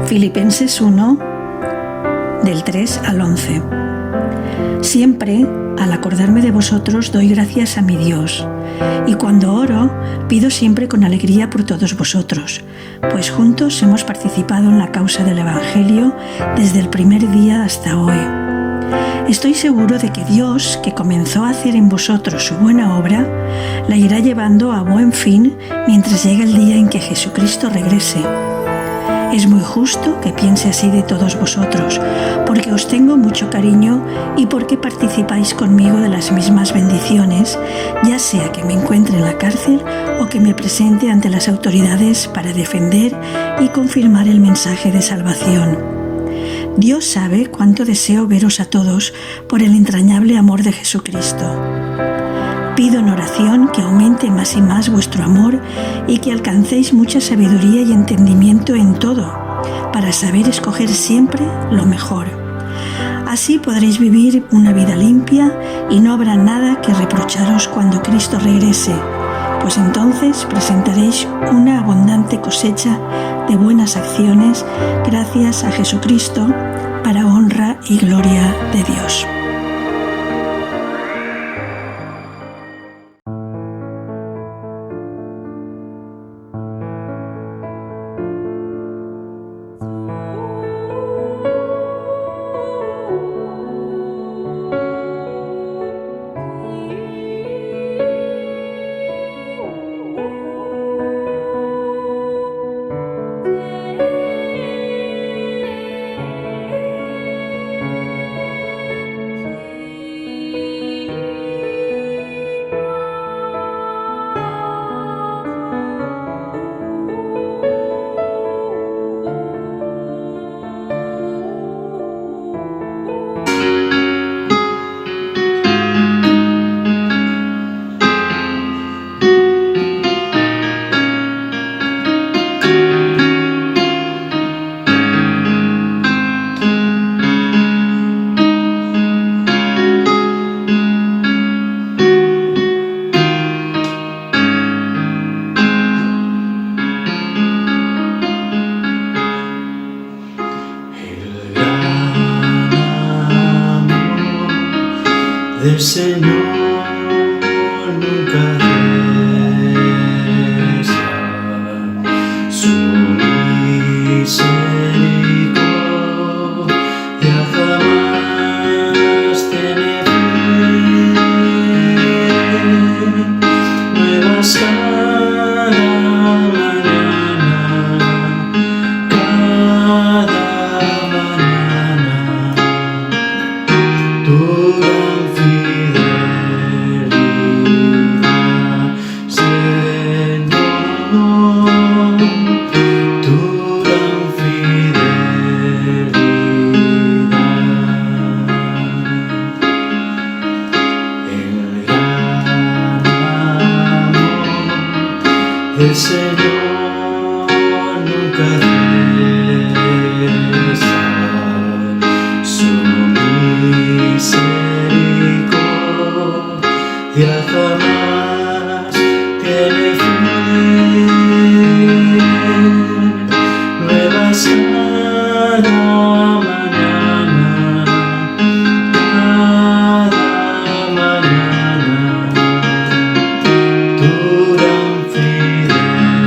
Filipenses 1, del 3 al 11. Siempre, al acordarme de vosotros, doy gracias a mi Dios, y cuando oro, pido siempre con alegría por todos vosotros, pues juntos hemos participado en la causa del Evangelio desde el primer día hasta hoy. Estoy seguro de que Dios, que comenzó a hacer en vosotros su buena obra, la irá llevando a buen fin mientras llegue el día en que Jesucristo regrese. Es muy justo que piense así de todos vosotros, porque os tengo mucho cariño y porque participáis conmigo de las mismas bendiciones, ya sea que me encuentre en la cárcel o que me presente ante las autoridades para defender y confirmar el mensaje de salvación. Dios sabe cuánto deseo veros a todos por el entrañable amor de Jesucristo. Pido en oración que aumente más y más vuestro amor y que alcancéis mucha sabiduría y entendimiento en todo, para saber escoger siempre lo mejor. Así podréis vivir una vida limpia y no habrá nada que reprocharos cuando Cristo regrese, pues entonces presentaréis una abundante cosecha de buenas acciones gracias a Jesucristo para honra y gloria de Dios. Del Señor nunca cesa, su misericordia jamás tiene fin. Nuevas cada mañana, tu gran fidelidad, Señor, tu gran fidelidad. El gran amor del Señor nunca cesa, su misericordia jamás tiene fin. Nuevas cada mañana, tu gran fidelidad.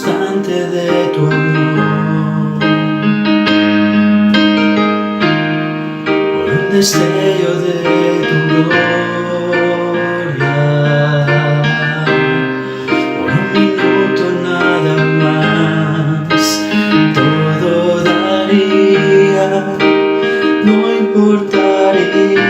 instante de tu amor, por un destello de tu gloria, por un minuto nada más, todo daría, no importaría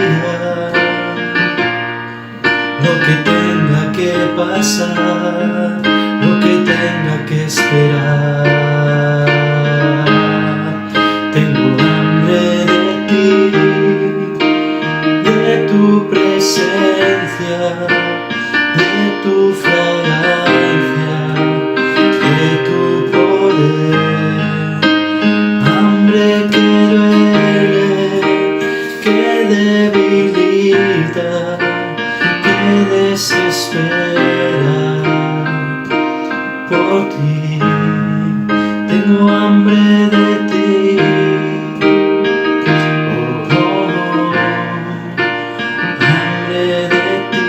lo que tenga que pasar, lo que tenga que esperar. Tengo hambre de ti, de tu presencia, de tu fragancia, de tu poder. Hambre que duele, que debilita, que desespera por ti. Tengo hambre de ti. Oh, oh, oh. Hambre de ti,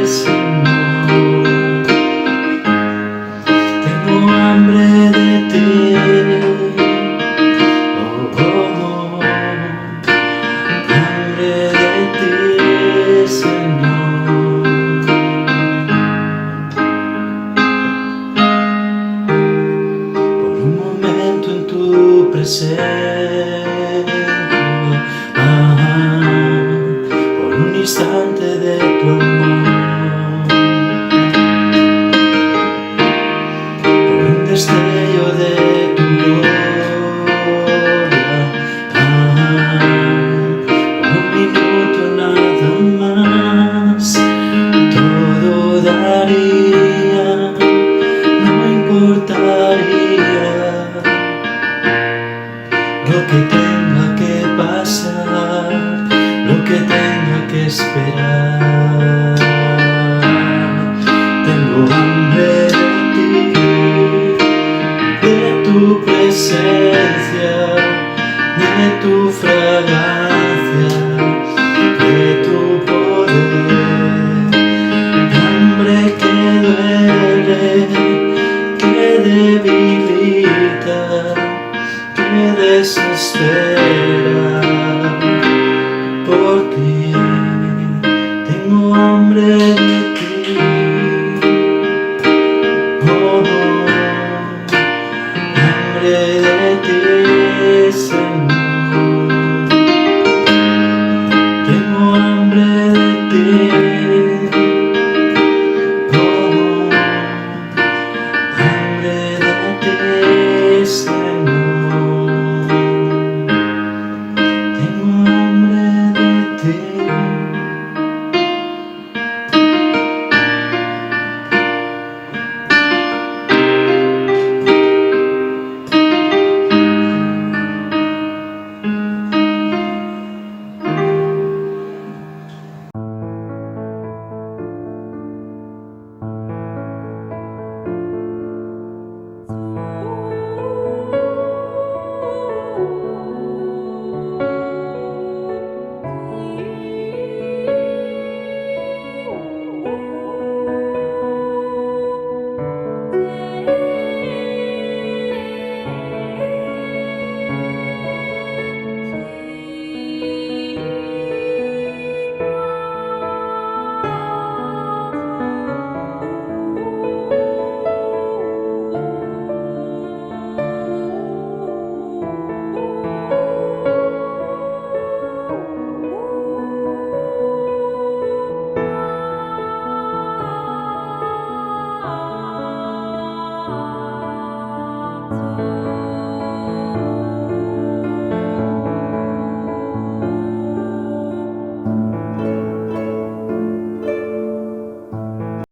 Señor. Tengo hambre de ti. Oh, oh, oh. Hambre de ti, Señor. Por un momento en tu presencia, por un instante de tu amor, por un destello de tu gloria, por un minuto nada más, todo daría, no importaría lo que tenga que pasar, lo que tenga que esperar. Tengo hambre de ti, de tu presencia, de tu fragancia, de tu poder. Hambre que duele, que debilita, que desespera por ti. Tengo hambre de ti. Oh, oh. Hambre de ti, Señor. Tengo hambre de ti. Oh, oh. Hambre de ti, Señor. Tengo hambre de ti.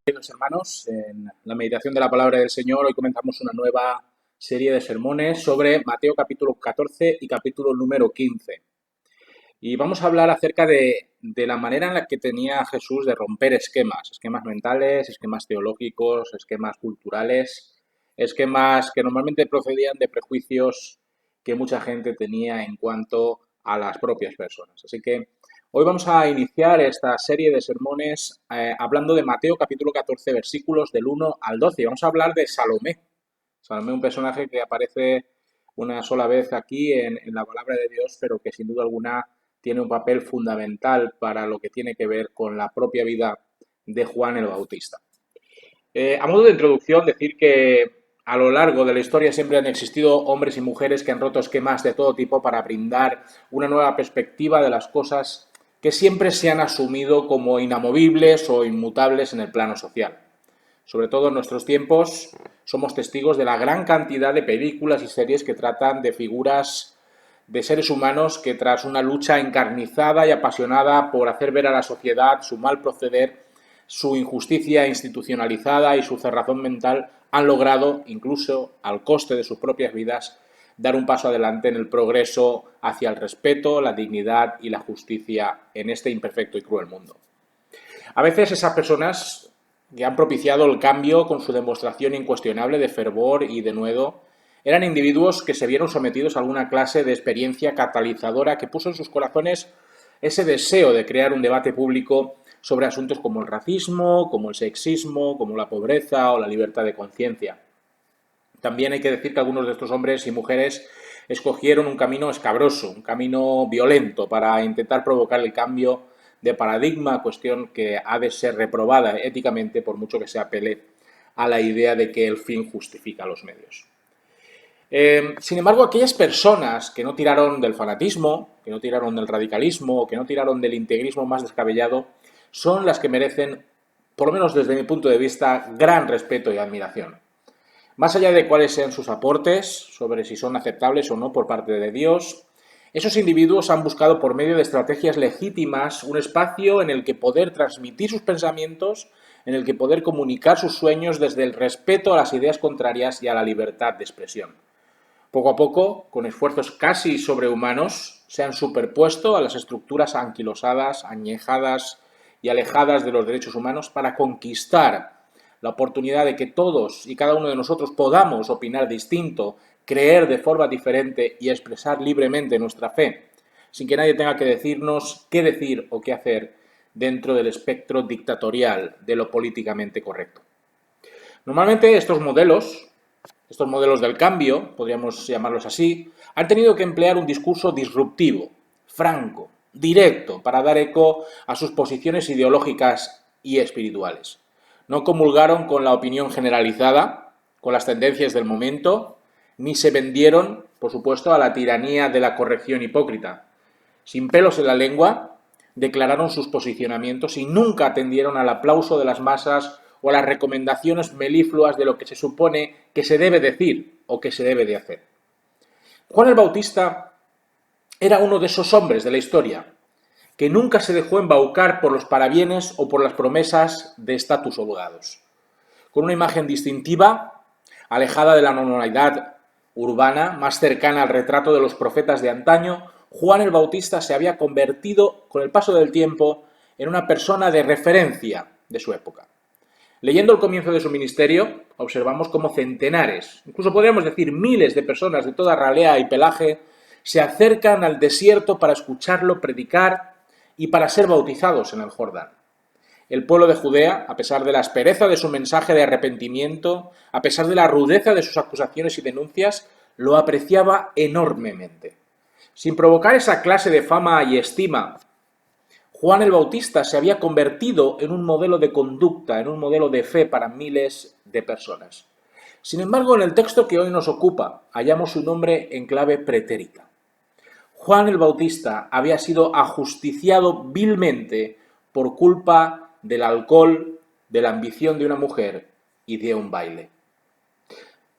Queridos hermanos, en la meditación de la palabra del Señor, hoy comenzamos una nueva serie de sermones sobre Mateo capítulo 14 y capítulo número 15. Y vamos a hablar acerca de la manera en la que tenía Jesús de romper esquemas mentales, esquemas teológicos, esquemas culturales, esquemas que normalmente procedían de prejuicios que mucha gente tenía en cuanto a las propias personas. Así que hoy vamos a iniciar esta serie de sermones hablando de Mateo capítulo 14, versículos del 1 al 12. Vamos a hablar de Salomé. Salomé, un personaje que aparece una sola vez aquí en la palabra de Dios, pero que sin duda alguna tiene un papel fundamental para lo que tiene que ver con la propia vida de Juan el Bautista. A modo de introducción, decir que a lo largo de la historia siempre han existido hombres y mujeres que han roto esquemas de todo tipo para brindar una nueva perspectiva de las cosas que siempre se han asumido como inamovibles o inmutables en el plano social. Sobre todo en nuestros tiempos somos testigos de la gran cantidad de películas y series que tratan de figuras de seres humanos que tras una lucha encarnizada y apasionada por hacer ver a la sociedad su mal proceder, su injusticia institucionalizada y su cerrazón mental han logrado, incluso al coste de sus propias vidas, dar un paso adelante en el progreso hacia el respeto, la dignidad y la justicia en este imperfecto y cruel mundo. A veces esas personas que han propiciado el cambio con su demostración incuestionable de fervor y denuedo eran individuos que se vieron sometidos a alguna clase de experiencia catalizadora que puso en sus corazones ese deseo de crear un debate público sobre asuntos como el racismo, como el sexismo, como la pobreza o la libertad de conciencia. También hay que decir que algunos de estos hombres y mujeres escogieron un camino escabroso, un camino violento para intentar provocar el cambio de paradigma, cuestión que ha de ser reprobada éticamente por mucho que se apele a la idea de que el fin justifica los medios. Sin embargo, aquellas personas que no tiraron del fanatismo, que no tiraron del radicalismo, que no tiraron del integrismo más descabellado, son las que merecen, por lo menos desde mi punto de vista, gran respeto y admiración. Más allá de cuáles sean sus aportes, sobre si son aceptables o no por parte de Dios, esos individuos han buscado por medio de estrategias legítimas un espacio en el que poder transmitir sus pensamientos, en el que poder comunicar sus sueños desde el respeto a las ideas contrarias y a la libertad de expresión. Poco a poco, con esfuerzos casi sobrehumanos, se han superpuesto a las estructuras anquilosadas, añejadas y alejadas de los derechos humanos para conquistar la oportunidad de que todos y cada uno de nosotros podamos opinar distinto, creer de forma diferente y expresar libremente nuestra fe, sin que nadie tenga que decirnos qué decir o qué hacer dentro del espectro dictatorial de lo políticamente correcto. Normalmente estos modelos del cambio, podríamos llamarlos así, han tenido que emplear un discurso disruptivo, franco, directo, para dar eco a sus posiciones ideológicas y espirituales. No comulgaron con la opinión generalizada, con las tendencias del momento, ni se vendieron, por supuesto, a la tiranía de la corrección hipócrita. Sin pelos en la lengua, declararon sus posicionamientos y nunca atendieron al aplauso de las masas o a las recomendaciones melifluas de lo que se supone que se debe decir o que se debe de hacer. Juan el Bautista era uno de esos hombres de la historia que nunca se dejó embaucar por los parabienes o por las promesas de estatus holgados. Con una imagen distintiva, alejada de la normalidad urbana, más cercana al retrato de los profetas de antaño, Juan el Bautista se había convertido, con el paso del tiempo, en una persona de referencia de su época. Leyendo el comienzo de su ministerio, observamos cómo centenares, incluso podríamos decir miles de personas de toda ralea y pelaje, se acercan al desierto para escucharlo predicar y para ser bautizados en el Jordán. El pueblo de Judea, a pesar de la aspereza de su mensaje de arrepentimiento, a pesar de la rudeza de sus acusaciones y denuncias, lo apreciaba enormemente. Sin provocar esa clase de fama y estima, Juan el Bautista se había convertido en un modelo de conducta, en un modelo de fe para miles de personas. Sin embargo, en el texto que hoy nos ocupa, hallamos su nombre en clave pretérita. Juan el Bautista había sido ajusticiado vilmente por culpa del alcohol, de la ambición de una mujer y de un baile.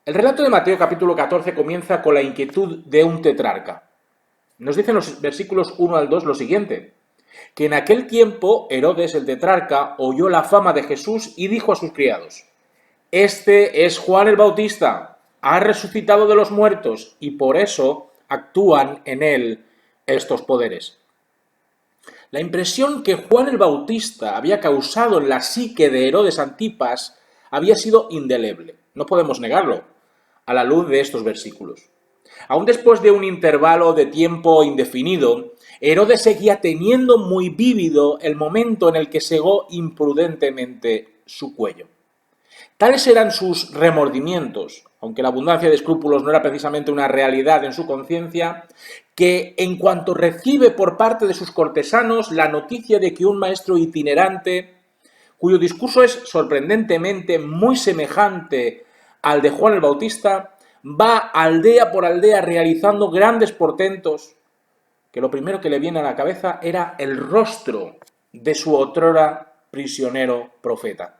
El relato de Mateo capítulo 14 comienza con la inquietud de un tetrarca. Nos dicen los versículos 1 al 2 lo siguiente, que en aquel tiempo Herodes el tetrarca oyó la fama de Jesús y dijo a sus criados, «Este es Juan el Bautista, ha resucitado de los muertos y por eso actúan en él estos poderes». La impresión que Juan el Bautista había causado en la psique de Herodes Antipas había sido indeleble, no podemos negarlo, a la luz de estos versículos. Aún después de un intervalo de tiempo indefinido, Herodes seguía teniendo muy vívido el momento en el que segó imprudentemente su cuello. Tales eran sus remordimientos, aunque la abundancia de escrúpulos no era precisamente una realidad en su conciencia, que en cuanto recibe por parte de sus cortesanos la noticia de que un maestro itinerante, cuyo discurso es sorprendentemente muy semejante al de Juan el Bautista, va aldea por aldea realizando grandes portentos, que lo primero que le viene a la cabeza era el rostro de su otrora prisionero profeta.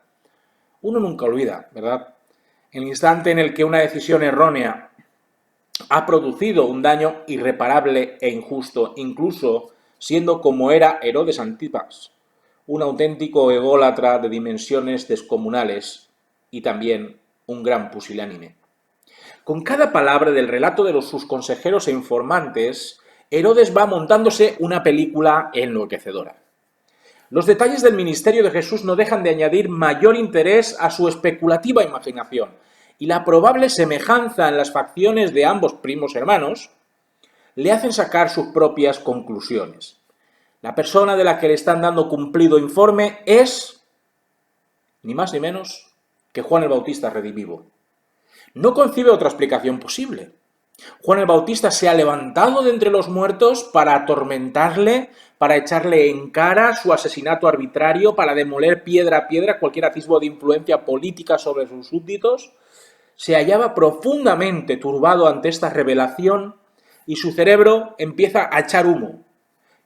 Uno nunca olvida, ¿verdad?, el instante en el que una decisión errónea ha producido un daño irreparable e injusto, incluso siendo como era Herodes Antipas, un auténtico ególatra de dimensiones descomunales y también un gran pusilánime. Con cada palabra del relato de sus consejeros e informantes, Herodes va montándose una película enloquecedora. Los detalles del ministerio de Jesús no dejan de añadir mayor interés a su especulativa imaginación, y la probable semejanza en las facciones de ambos primos hermanos le hacen sacar sus propias conclusiones. La persona de la que le están dando cumplido informe es, ni más ni menos, que Juan el Bautista redivivo. No concibe otra explicación posible. Juan el Bautista se ha levantado de entre los muertos para atormentarle, para echarle en cara su asesinato arbitrario, para demoler piedra a piedra cualquier atisbo de influencia política sobre sus súbditos. Se hallaba profundamente turbado ante esta revelación y su cerebro empieza a echar humo,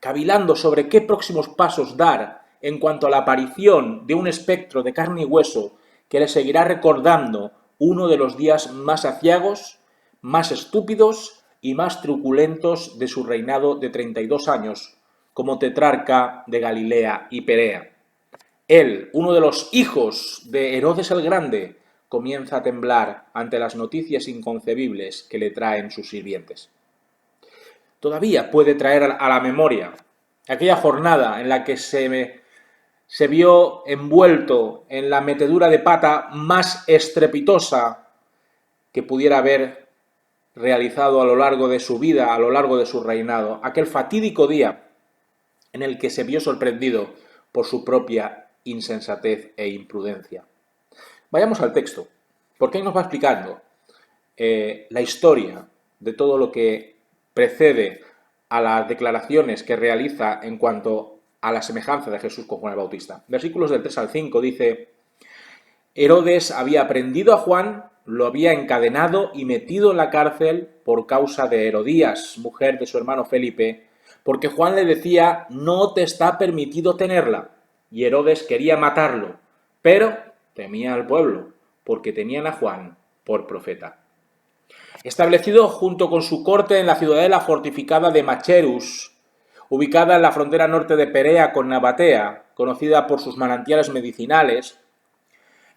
cavilando sobre qué próximos pasos dar en cuanto a la aparición de un espectro de carne y hueso que le seguirá recordando uno de los días más aciagos, más estúpidos y más truculentos de su reinado de 32 años como tetrarca de Galilea y Perea. Él, uno de los hijos de Herodes el Grande, comienza a temblar ante las noticias inconcebibles que le traen sus sirvientes. Todavía puede traer a la memoria aquella jornada en la que se vio envuelto en la metedura de pata más estrepitosa que pudiera haber realizado a lo largo de su vida, a lo largo de su reinado, aquel fatídico día en el que se vio sorprendido por su propia insensatez e imprudencia. Vayamos al texto, porque ahí nos va explicando la historia de todo lo que precede a las declaraciones que realiza en cuanto a la semejanza de Jesús con Juan el Bautista. Versículos del 3 al 5 dice: Herodes había prendido a Juan, lo había encadenado y metido en la cárcel por causa de Herodías, mujer de su hermano Felipe, porque Juan le decía: no te está permitido tenerla. Y Herodes quería matarlo, pero temía al pueblo, porque tenían a Juan por profeta. Establecido junto con su corte en la ciudadela fortificada de Macherus, ubicada en la frontera norte de Perea con Nabatea, conocida por sus manantiales medicinales,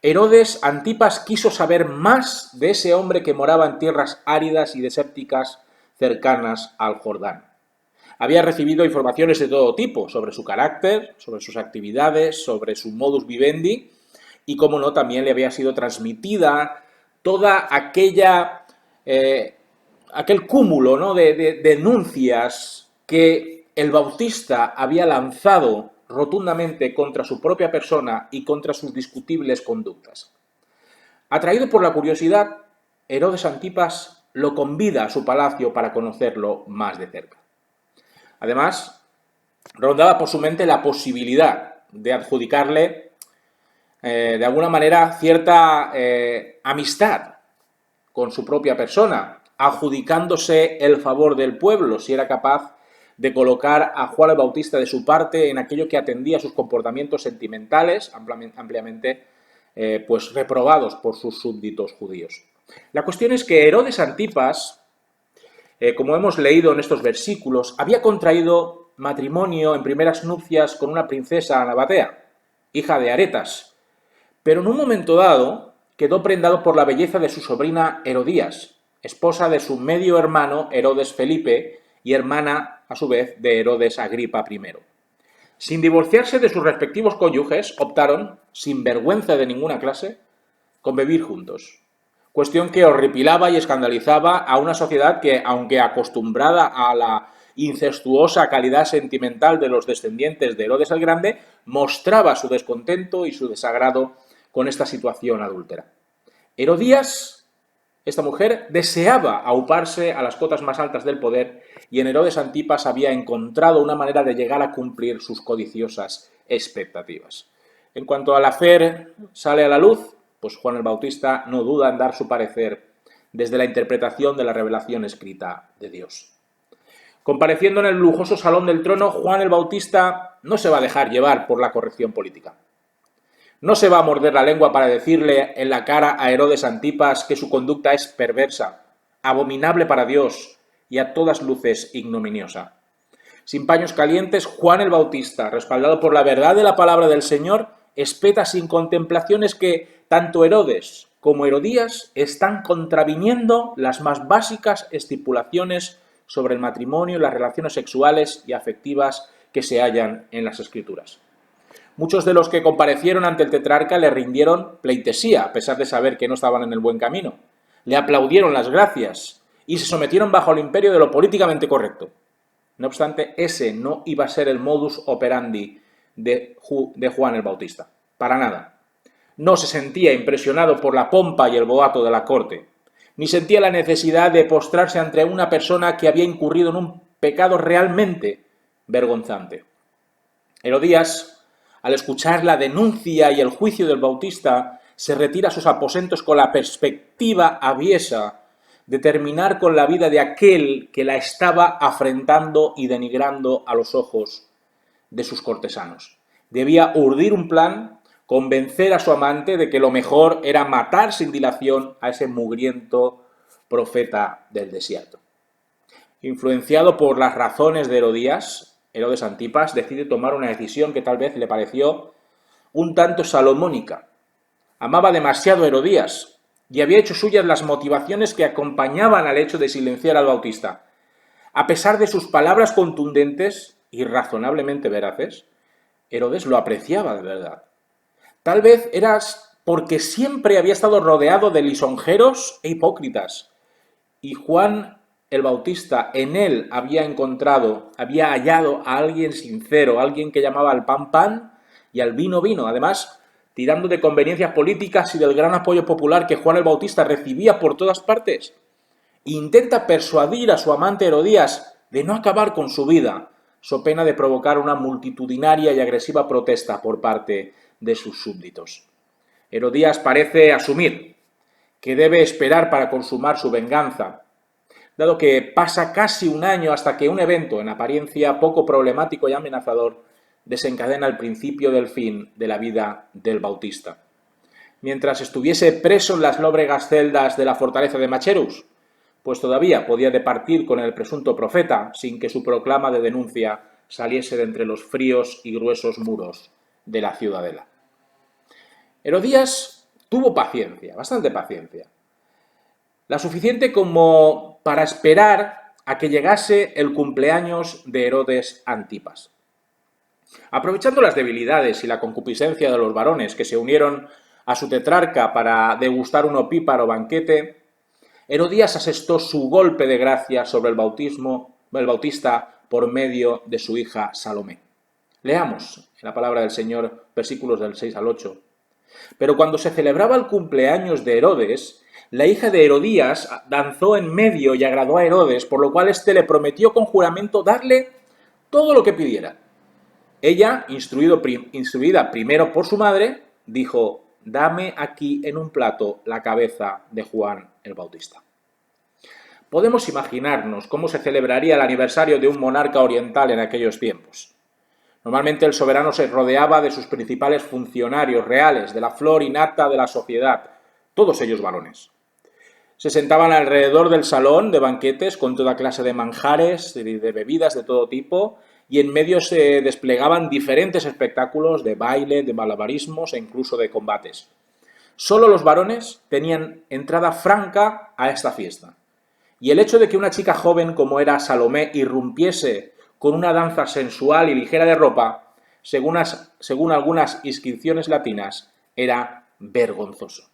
Herodes Antipas quiso saber más de ese hombre que moraba en tierras áridas y desérticas cercanas al Jordán. Había recibido informaciones de todo tipo sobre su carácter, sobre sus actividades, sobre su modus vivendi, y como no, también le había sido transmitida toda aquel cúmulo, ¿no?, de denuncias que el Bautista había lanzado rotundamente contra su propia persona y contra sus discutibles conductas. Atraído por la curiosidad, Herodes Antipas lo convida a su palacio para conocerlo más de cerca. Además, rondaba por su mente la posibilidad de adjudicarle de alguna manera cierta amistad con su propia persona, adjudicándose el favor del pueblo si era capaz de colocar a Juan el Bautista de su parte en aquello que atendía a sus comportamientos sentimentales, ampliamente pues reprobados por sus súbditos judíos. La cuestión es que Herodes Antipas, como hemos leído en estos versículos, había contraído matrimonio en primeras nupcias con una princesa nabatea, hija de Aretas, pero en un momento dado quedó prendado por la belleza de su sobrina Herodías, esposa de su medio hermano Herodes Felipe y hermana, a su vez, de Herodes Agripa I. Sin divorciarse de sus respectivos cónyuges, optaron, sin vergüenza de ninguna clase, con vivir juntos. Cuestión que horripilaba y escandalizaba a una sociedad que, aunque acostumbrada a la incestuosa calidad sentimental de los descendientes de Herodes el Grande, mostraba su descontento y su desagrado con esta situación adúltera. Herodías Esta mujer deseaba auparse a las cotas más altas del poder y en Herodes Antipas había encontrado una manera de llegar a cumplir sus codiciosas expectativas. En cuanto al hacer sale a la luz, pues Juan el Bautista no duda en dar su parecer desde la interpretación de la revelación escrita de Dios. Compareciendo en el lujoso salón del trono, Juan el Bautista no se va a dejar llevar por la corrección política. No se va a morder la lengua para decirle en la cara a Herodes Antipas que su conducta es perversa, abominable para Dios y a todas luces ignominiosa. Sin paños calientes, Juan el Bautista, respaldado por la verdad de la palabra del Señor, espeta sin contemplaciones que tanto Herodes como Herodías están contraviniendo las más básicas estipulaciones sobre el matrimonio y las relaciones sexuales y afectivas que se hallan en las Escrituras. Muchos de los que comparecieron ante el tetrarca le rindieron pleitesía, a pesar de saber que no estaban en el buen camino. Le aplaudieron las gracias y se sometieron bajo el imperio de lo políticamente correcto. No obstante, ese no iba a ser el modus operandi de Juan el Bautista. Para nada. No se sentía impresionado por la pompa y el boato de la corte, ni sentía la necesidad de postrarse ante una persona que había incurrido en un pecado realmente vergonzante. Herodías, al escuchar la denuncia y el juicio del Bautista, se retira a sus aposentos con la perspectiva aviesa de terminar con la vida de aquel que la estaba afrentando y denigrando a los ojos de sus cortesanos. Debía urdir un plan, convencer a su amante de que lo mejor era matar sin dilación a ese mugriento profeta del desierto. Influenciado por las razones de Herodías, Herodes Antipas decide tomar una decisión que tal vez le pareció un tanto salomónica. Amaba demasiado a Herodías y había hecho suyas las motivaciones que acompañaban al hecho de silenciar al Bautista. A pesar de sus palabras contundentes y razonablemente veraces, Herodes lo apreciaba de verdad. Tal vez era porque siempre había estado rodeado de lisonjeros e hipócritas, y Juan el Bautista en él había hallado a alguien sincero, alguien que llamaba al pan pan y al vino vino, además tirando de conveniencias políticas y del gran apoyo popular que Juan el Bautista recibía por todas partes. Intenta persuadir a su amante Herodías de no acabar con su vida, so pena de provocar una multitudinaria y agresiva protesta por parte de sus súbditos. Herodías parece asumir que debe esperar para consumar su venganza, dado que pasa casi un año hasta que un evento, en apariencia poco problemático y amenazador, desencadena el principio del fin de la vida del Bautista. Mientras estuviese preso en las lóbregas celdas de la fortaleza de Macherus, pues todavía podía departir con el presunto profeta sin que su proclama de denuncia saliese de entre los fríos y gruesos muros de la ciudadela. Herodías tuvo paciencia, bastante paciencia, la suficiente como para esperar a que llegase el cumpleaños de Herodes Antipas. Aprovechando las debilidades y la concupiscencia de los varones que se unieron a su tetrarca para degustar un opíparo banquete, Herodías asestó su golpe de gracia sobre el Bautista por medio de su hija Salomé. Leamos en la palabra del Señor versículos del 6 al 8. Pero cuando se celebraba el cumpleaños de Herodes, la hija de Herodías danzó en medio y agradó a Herodes, por lo cual éste le prometió con juramento darle todo lo que pidiera. Ella, instruida primero por su madre, dijo: «Dame aquí en un plato la cabeza de Juan el Bautista». Podemos imaginarnos cómo se celebraría el aniversario de un monarca oriental en aquellos tiempos. Normalmente el soberano se rodeaba de sus principales funcionarios reales, de la flor y nata de la sociedad, todos ellos varones. Se sentaban alrededor del salón de banquetes con toda clase de manjares, de bebidas de todo tipo, y en medio se desplegaban diferentes espectáculos de baile, de malabarismos e incluso de combates. Solo los varones tenían entrada franca a esta fiesta. Y el hecho de que una chica joven como era Salomé irrumpiese con una danza sensual y ligera de ropa, según algunas inscripciones latinas, era vergonzoso.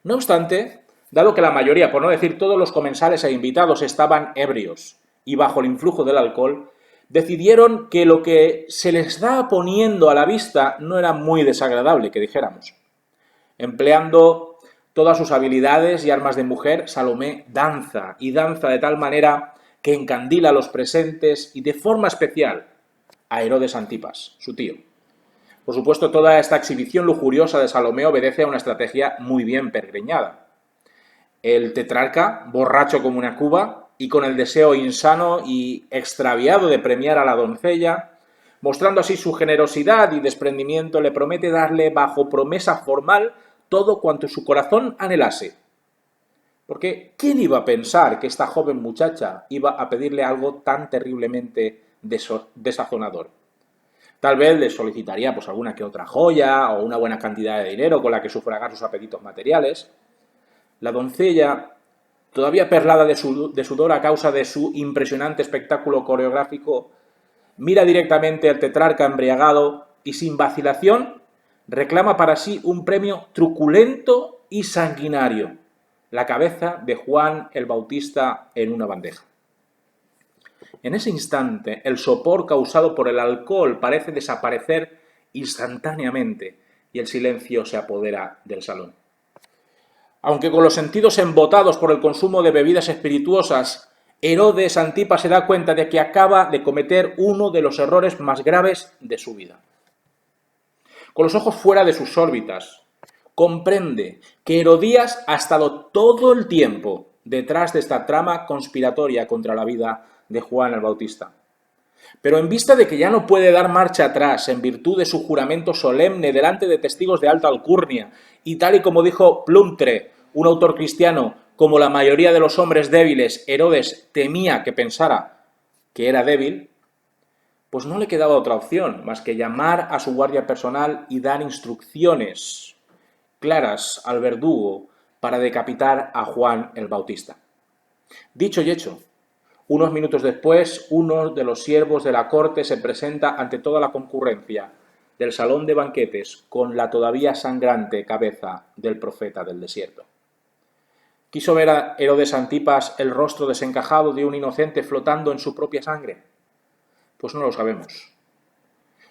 No obstante, dado que la mayoría, por no decir todos los comensales e invitados estaban ebrios y bajo el influjo del alcohol, decidieron que lo que se les estaba poniendo a la vista no era muy desagradable, que dijéramos. Empleando todas sus habilidades y armas de mujer, Salomé danza, y danza de tal manera que encandila a los presentes y de forma especial a Herodes Antipas, su tío. Por supuesto, toda esta exhibición lujuriosa de Salomé obedece a una estrategia muy bien pergreñada. El tetrarca, borracho como una cuba y con el deseo insano y extraviado de premiar a la doncella, mostrando así su generosidad y desprendimiento, le promete darle bajo promesa formal todo cuanto su corazón anhelase. Porque ¿quién iba a pensar que esta joven muchacha iba a pedirle algo tan terriblemente desazonador? Tal vez le solicitaría pues alguna que otra joya o una buena cantidad de dinero con la que sufragar sus apetitos materiales. La doncella, todavía perlada de sudor a causa de su impresionante espectáculo coreográfico, mira directamente al tetrarca embriagado y sin vacilación reclama para sí un premio truculento y sanguinario: la cabeza de Juan el Bautista en una bandeja. En ese instante, el sopor causado por el alcohol parece desaparecer instantáneamente y el silencio se apodera del salón. Aunque con los sentidos embotados por el consumo de bebidas espirituosas, Herodes Antipas se da cuenta de que acaba de cometer uno de los errores más graves de su vida. Con los ojos fuera de sus órbitas, comprende que Herodías ha estado todo el tiempo detrás de esta trama conspiratoria contra la vida de Juan el Bautista. Pero en vista de que ya no puede dar marcha atrás en virtud de su juramento solemne delante de testigos de alta alcurnia, y tal y como dijo Plumtre, un autor cristiano, como la mayoría de los hombres débiles, Herodes temía que pensara que era débil, pues no le quedaba otra opción más que llamar a su guardia personal y dar instrucciones claras al verdugo para decapitar a Juan el Bautista. Dicho y hecho, unos minutos después, uno de los siervos de la corte se presenta ante toda la concurrencia del salón de banquetes con la todavía sangrante cabeza del profeta del desierto. ¿Quiso ver a Herodes Antipas el rostro desencajado de un inocente flotando en su propia sangre? Pues no lo sabemos.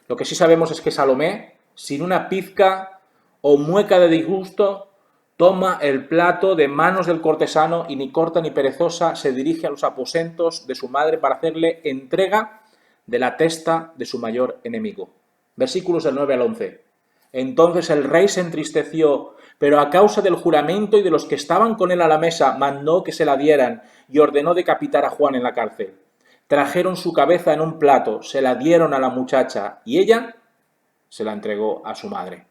Lo que sí sabemos es que Salomé, sin una pizca o mueca de disgusto, toma el plato de manos del cortesano y ni corta ni perezosa se dirige a los aposentos de su madre para hacerle entrega de la testa de su mayor enemigo. Versículos del 9 al 11. Entonces el rey se entristeció, pero a causa del juramento y de los que estaban con él a la mesa, mandó que se la dieran y ordenó decapitar a Juan en la cárcel. Trajeron su cabeza en un plato, se la dieron a la muchacha y ella se la entregó a su madre.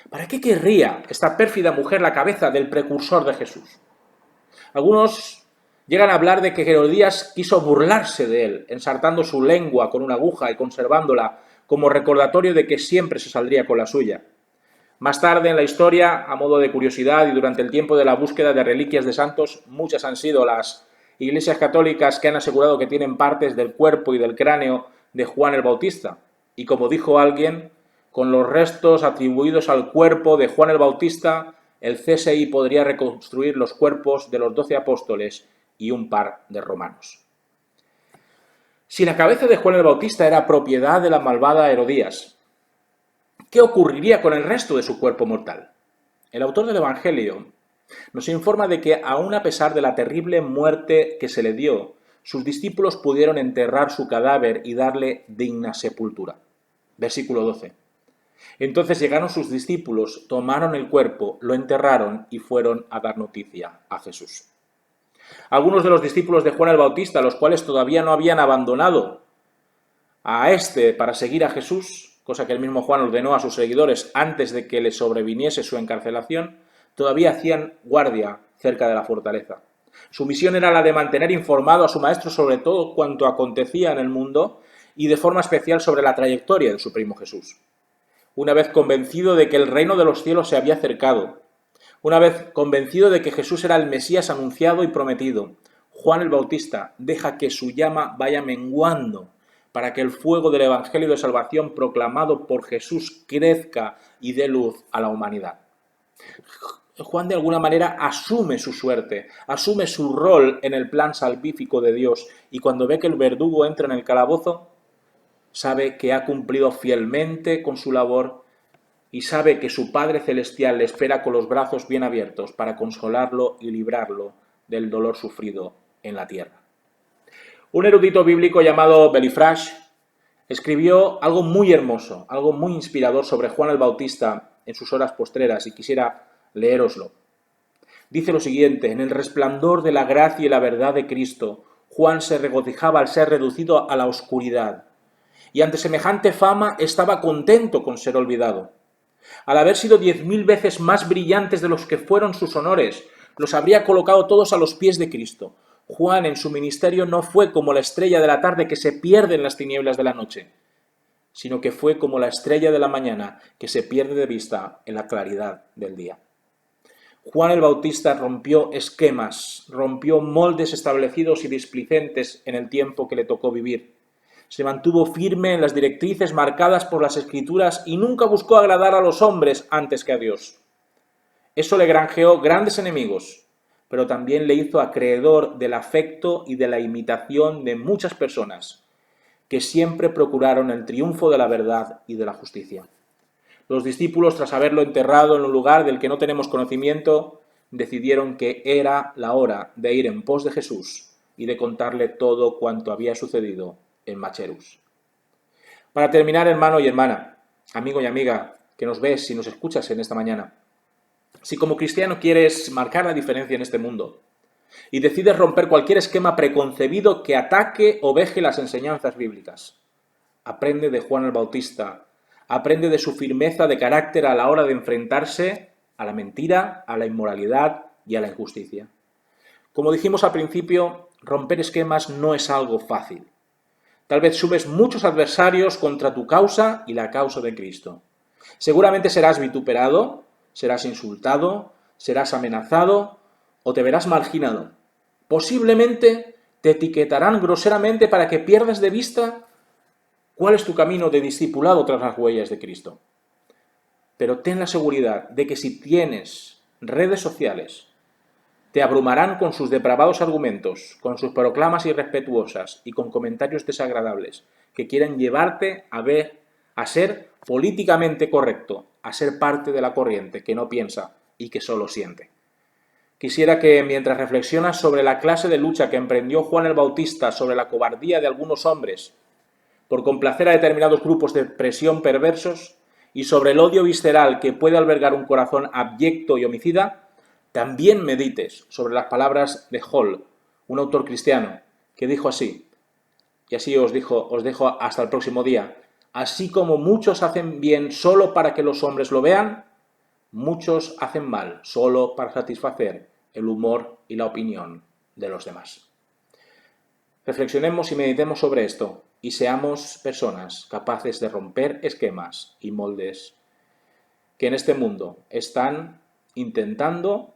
¿Para qué querría esta pérfida mujer la cabeza del precursor de Jesús? Algunos llegan a hablar de que Herodías quiso burlarse de él, ensartando su lengua con una aguja y conservándola como recordatorio de que siempre se saldría con la suya. Más tarde en la historia, a modo de curiosidad y durante el tiempo de la búsqueda de reliquias de santos, muchas han sido las iglesias católicas que han asegurado que tienen partes del cuerpo y del cráneo de Juan el Bautista. Y como dijo alguien, con los restos atribuidos al cuerpo de Juan el Bautista, el CSI podría reconstruir los cuerpos de los 12 apóstoles y un par de romanos. Si la cabeza de Juan el Bautista era propiedad de la malvada Herodías, ¿qué ocurriría con el resto de su cuerpo mortal? El autor del Evangelio nos informa de que, aun a pesar de la terrible muerte que se le dio, sus discípulos pudieron enterrar su cadáver y darle digna sepultura. Versículo 12. Entonces llegaron sus discípulos, tomaron el cuerpo, lo enterraron y fueron a dar noticia a Jesús. Algunos de los discípulos de Juan el Bautista, los cuales todavía no habían abandonado a este para seguir a Jesús, cosa que el mismo Juan ordenó a sus seguidores antes de que le sobreviniese su encarcelación, todavía hacían guardia cerca de la fortaleza. Su misión era la de mantener informado a su maestro sobre todo cuanto acontecía en el mundo y de forma especial sobre la trayectoria de su primo Jesús. Una vez convencido de que el reino de los cielos se había acercado, una vez convencido de que Jesús era el Mesías anunciado y prometido, Juan el Bautista deja que su llama vaya menguando para que el fuego del Evangelio de salvación proclamado por Jesús crezca y dé luz a la humanidad. Juan de alguna manera asume su suerte, asume su rol en el plan salvífico de Dios y cuando ve que el verdugo entra en el calabozo, sabe que ha cumplido fielmente con su labor y sabe que su Padre Celestial le espera con los brazos bien abiertos para consolarlo y librarlo del dolor sufrido en la tierra. Un erudito bíblico llamado Belifrage escribió algo muy hermoso, algo muy inspirador sobre Juan el Bautista en sus horas postreras, y quisiera leéroslo. Dice lo siguiente: en el resplandor de la gracia y la verdad de Cristo, Juan se regocijaba al ser reducido a la oscuridad, y ante semejante fama estaba contento con ser olvidado. Al haber sido 10.000 veces más brillantes de los que fueron sus honores, los habría colocado todos a los pies de Cristo. Juan en su ministerio no fue como la estrella de la tarde que se pierde en las tinieblas de la noche, sino que fue como la estrella de la mañana que se pierde de vista en la claridad del día. Juan el Bautista rompió esquemas, rompió moldes establecidos y displicentes en el tiempo que le tocó vivir. Se mantuvo firme en las directrices marcadas por las Escrituras y nunca buscó agradar a los hombres antes que a Dios. Eso le granjeó grandes enemigos, pero también le hizo acreedor del afecto y de la imitación de muchas personas que siempre procuraron el triunfo de la verdad y de la justicia. Los discípulos, tras haberlo enterrado en un lugar del que no tenemos conocimiento, decidieron que era la hora de ir en pos de Jesús y de contarle todo cuanto había sucedido en Macherus. Para terminar, hermano y hermana, amigo y amiga, que nos ves y nos escuchas en esta mañana, si como cristiano quieres marcar la diferencia en este mundo y decides romper cualquier esquema preconcebido que ataque o veje las enseñanzas bíblicas, aprende de Juan el Bautista, aprende de su firmeza de carácter a la hora de enfrentarse a la mentira, a la inmoralidad y a la injusticia. Como dijimos al principio, romper esquemas no es algo fácil. Tal vez sumes muchos adversarios contra tu causa y la causa de Cristo. Seguramente serás vituperado, serás insultado, serás amenazado o te verás marginado. Posiblemente te etiquetarán groseramente para que pierdas de vista cuál es tu camino de discipulado tras las huellas de Cristo. Pero ten la seguridad de que si tienes redes sociales, te abrumarán con sus depravados argumentos, con sus proclamas irrespetuosas y con comentarios desagradables que quieren llevarte a ser políticamente correcto, a ser parte de la corriente que no piensa y que solo siente. Quisiera que mientras reflexionas sobre la clase de lucha que emprendió Juan el Bautista sobre la cobardía de algunos hombres por complacer a determinados grupos de presión perversos y sobre el odio visceral que puede albergar un corazón abyecto y homicida, también medites sobre las palabras de Hall, un autor cristiano, que dijo así, y así os dejo hasta el próximo día: así como muchos hacen bien solo para que los hombres lo vean, muchos hacen mal solo para satisfacer el humor y la opinión de los demás. Reflexionemos y meditemos sobre esto y seamos personas capaces de romper esquemas y moldes que en este mundo están intentando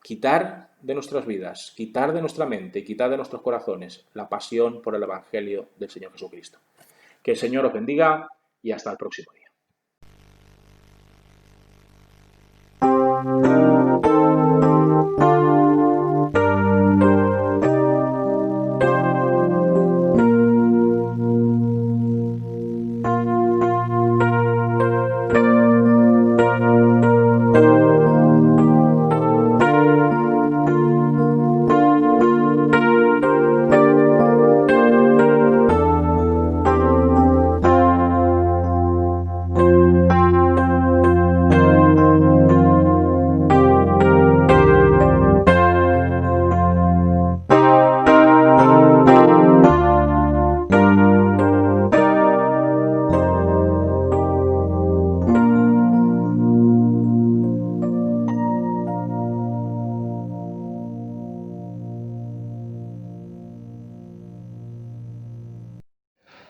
quitar de nuestras vidas, quitar de nuestra mente, quitar de nuestros corazones la pasión por el Evangelio del Señor Jesucristo. Que el Señor os bendiga y hasta el próximo día.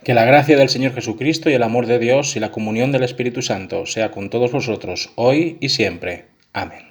Que la gracia del Señor Jesucristo y el amor de Dios y la comunión del Espíritu Santo sea con todos vosotros, hoy y siempre. Amén.